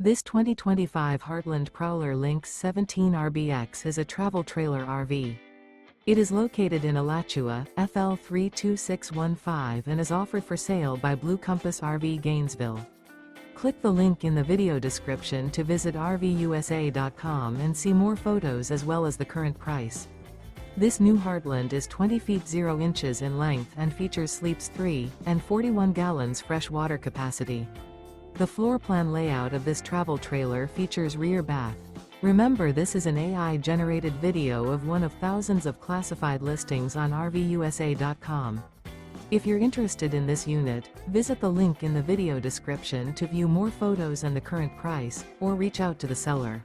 This 2025 Heartland Prowler Lynx 17RBX is a travel trailer RV. It is located in Alachua, FL 32615 and is offered for sale by Blue Compass RV Gainesville. Click the link in the video description to visit RVUSA.com and see more photos as well as the current price. This new Heartland is 20 feet 0 inches in length and features sleeps 3 and 41 gallons fresh water capacity. The floor plan layout of this travel trailer features rear bath. Remember, this is an AI-generated video of one of thousands of classified listings on RVUSA.com. If you're interested in this unit, visit the link in the video description to view more photos and the current price, or reach out to the seller.